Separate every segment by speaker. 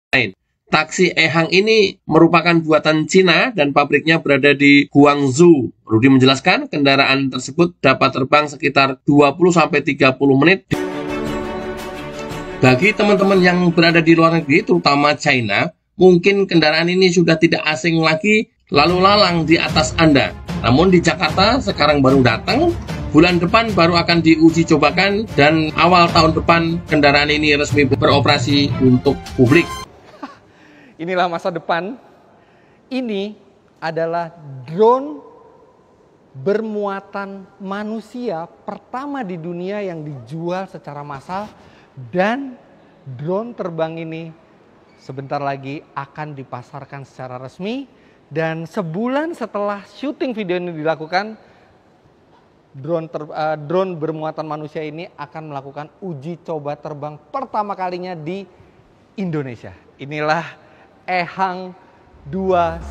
Speaker 1: lain. Taksi Ehang ini merupakan buatan Cina dan pabriknya berada di Guangzhou. Rudi menjelaskan, kendaraan tersebut dapat terbang sekitar 20-30 menit. Bagi teman-teman yang berada di luar negeri, terutama China, mungkin kendaraan ini sudah tidak asing lagi lalu lalang di atas Anda. Namun di Jakarta sekarang baru datang, bulan depan baru akan diuji cobakan, dan awal tahun depan kendaraan ini resmi beroperasi untuk publik.
Speaker 2: Inilah masa depan. Ini adalah drone bermuatan manusia pertama di dunia yang dijual secara massal, dan drone terbang ini sebentar lagi akan dipasarkan secara resmi. Dan sebulan setelah syuting video ini dilakukan, drone bermuatan manusia ini akan melakukan uji coba terbang pertama kalinya di Indonesia. Inilah Ehang 216.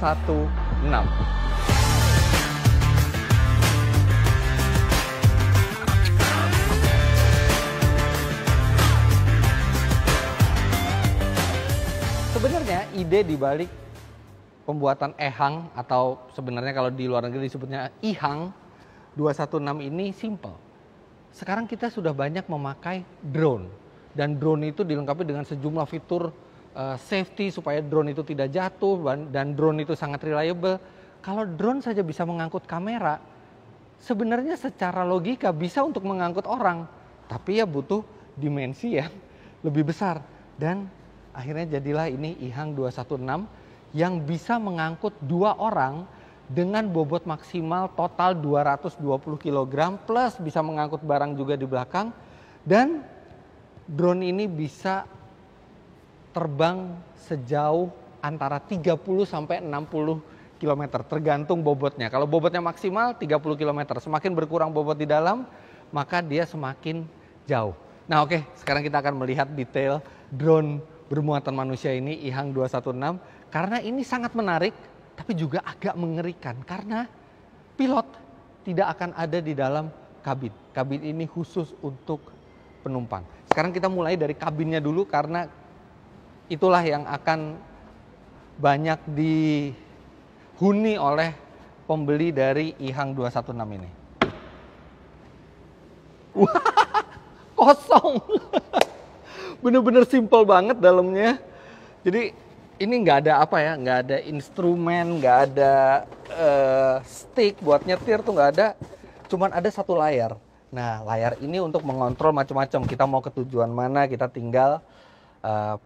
Speaker 2: Sebenarnya ide dibalik pembuatan Ehang, atau sebenarnya kalau di luar negeri disebutnya Ihang 216 ini simple. Sekarang kita sudah banyak memakai drone, dan drone itu dilengkapi dengan sejumlah fitur safety supaya drone itu tidak jatuh, dan drone itu sangat reliable. Kalau drone saja bisa mengangkut kamera, sebenarnya secara logika bisa untuk mengangkut orang, tapi ya butuh dimensi yang lebih besar. Dan akhirnya jadilah ini Ihang 216 yang bisa mengangkut 2 orang dengan bobot maksimal total 220 kg, plus bisa mengangkut barang juga di belakang. Dan drone ini bisa terbang sejauh antara 30 sampai 60 km tergantung bobotnya. Kalau bobotnya maksimal 30 km, semakin berkurang bobot di dalam, maka dia semakin jauh. Nah oke, sekarang kita akan melihat detail drone bermuatan manusia ini, Ihang 216, karena ini sangat menarik tapi juga agak mengerikan karena pilot tidak akan ada di dalam kabin. Kabin ini khusus untuk penumpang. Sekarang kita mulai dari kabinnya dulu karena itulah yang akan banyak dihuni oleh pembeli dari Ihang 216 ini. Wah, kosong. Bener-bener simple banget dalamnya. Jadi ini nggak ada apa ya, nggak ada instrumen, nggak ada stick buat nyetir tuh nggak ada. Cuman ada satu layar. Nah, layar ini untuk mengontrol macam-macam. Kita mau ke tujuan mana, kita tinggal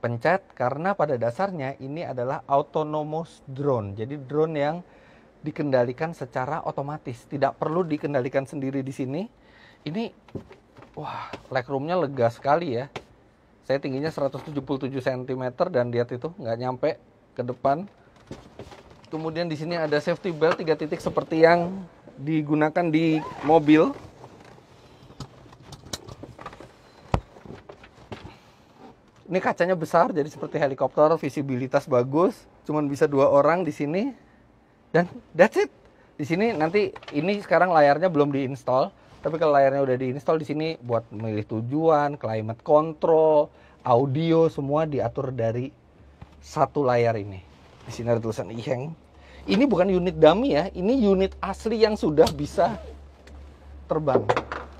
Speaker 2: pencet, karena pada dasarnya ini adalah autonomous drone. Jadi drone yang dikendalikan secara otomatis, tidak perlu dikendalikan sendiri di sini. Ini, wah, legroomnya lega sekali ya. Saya tingginya 177 cm dan lihat itu nggak nyampe ke depan. Kemudian di sini ada safety belt 3 titik seperti yang digunakan di mobil. Ini kacanya besar, jadi seperti helikopter, visibilitas bagus. Cuman bisa 2 orang di sini, dan that's it. Di sini nanti ini sekarang layarnya belum diinstal, tapi kalau layarnya udah diinstal di sini buat memilih tujuan, climate control, audio, semua diatur dari satu layar ini. Di sini ada tulisan Ihang. Ini bukan unit dummy ya, ini unit asli yang sudah bisa terbang.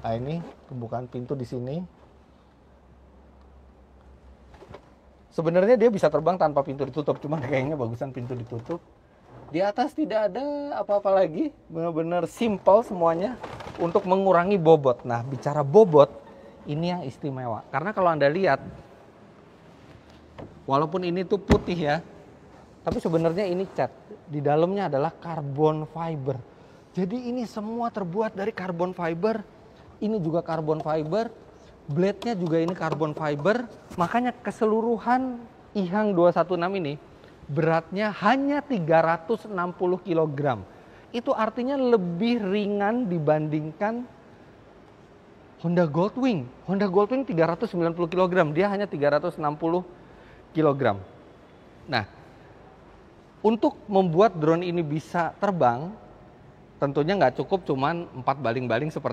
Speaker 2: Nah ini pembukaan pintu di sini. Sebenarnya dia bisa terbang tanpa pintu ditutup, cuman kayaknya bagusan pintu ditutup. Di atas tidak ada apa-apa lagi, benar-benar simple semuanya untuk mengurangi bobot. Nah, bicara bobot, ini yang istimewa. Karena kalau Anda lihat, walaupun ini tuh putih ya, tapi sebenarnya ini cat. Di dalamnya adalah carbon fiber. Jadi ini semua terbuat dari carbon fiber. Ini juga carbon fiber. Blade-nya juga ini carbon fiber, makanya keseluruhan Ihang 216 ini beratnya hanya 360 kg. Itu artinya lebih ringan dibandingkan Honda Goldwing. Honda Goldwing 390 kg, dia hanya 360 kg. Nah, untuk membuat drone ini bisa terbang, tentunya nggak cukup cuman 4 baling-baling seperti